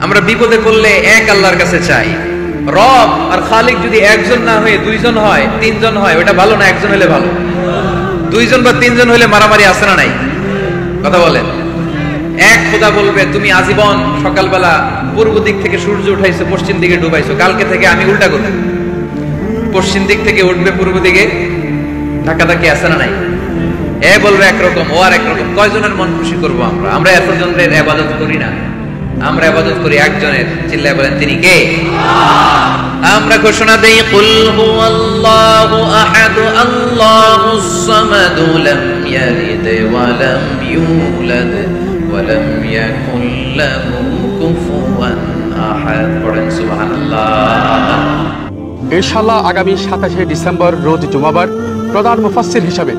আমরা বিপদে পড়লে এক আল্লাহর কাছে চাই। রব আর খালিক যদি একজন না হয়ে দুইজন হয়, তিনজন হয়, ওটা ভালো না একজন হলে ভালো? দুইজন বা তিনজন হলে মারামারি আছে না নাই? কথা বলেন। এক খোদা বলবে তুমি আজীবন সকালবেলা পূর্ব দিক থেকে সূর্য উঠাইছো, পশ্চিম দিকে ডুবাইছো, কালকে থেকে আমি উল্টা করব, পশ্চিম দিক থেকে উঠবে পূর্ব দিকে, ধাক্কাধাক্কি আছে না নাই? এ বলবে একরকম, ও আর একরকম। কয়জনের মন খুশি করবো আমরা? আমরা এতজনের ইবাদত করি না, আমরা ইবাদত করি একজনের। চিল্লায় বলেন তিনি কে? আমরা ঘোষণা দেই কুল হুয়াল্লাহু আহাদ আল্লাহুস সামাদ লাম ইয়ালিদ ওয়া লাম ইউলাদ ওয়া লাম ইয়াকুল লাহু কুফুয়ান আহাদ। পড়েন সুবহানাল্লাহ। ইনশাআল্লাহ আগামী 27শে ডিসেম্বর রোজ জুমাবার প্রধান মুফাসসির হিসাবে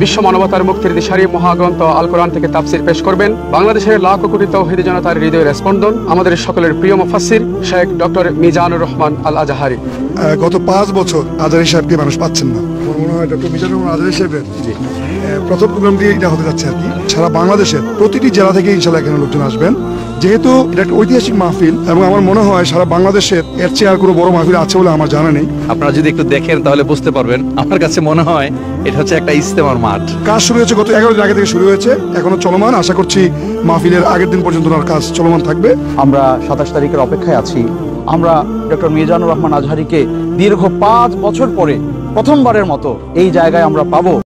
বিশ্ব মানবতার মুক্তির দিশারি মহাগ্রন্থ আল কোরআন থেকে তাফসির পেশ করবেন বাংলাদেশের লাখো কোটি তৌহিদি জনতার হৃদয়ের স্পন্দন, আমাদের সকলের প্রিয় মুফাসসির শেখ ডক্টর মিজানুর রহমান আল আজহারি। গত 5 বছর আজহারি সাহেবকে মানুষ পাচ্ছেন না। আমার মনে হয় ডক্টর মিজানুর রহমান আজহারি সাহেবের প্রথম প্রোগ্রাম দিয়ে এটা হতে যাচ্ছে আর কি। সারা বাংলাদেশের প্রতিটি জেলা থেকে ইনশাআল্লাহ এখানে লোকজন আসবেন, যেহেতু এটা একটা ঐতিহাসিক মাহফিল এবং আমার মনে হয় সারা বাংলাদেশের এর চেয়ে আর কোনো বড় মাহফিল আছে বলে আমার জানা নেই। আপনারা যদি একটু দেখেন তাহলে বুঝতে পারবেন। আমার কাছে মনে হয় এটা হচ্ছে একটা ইজতেমার মাঠ। কাজ শুরু হয়েছে গত 11 দিন আগে থেকে শুরু হয়েছে, এখনো চলমান। আশা করছি মাহফিলের আগের দিন পর্যন্ত ওনার কাজ চলমান থাকবে। আমরা 27 তারিখের অপেক্ষায় আছি। আমরা ডক্টর মিজানুর রহমান আজহারিকে দীর্ঘ 5 বছর পরে প্রথমবারের মতো এই জায়গায় আমরা পাবো।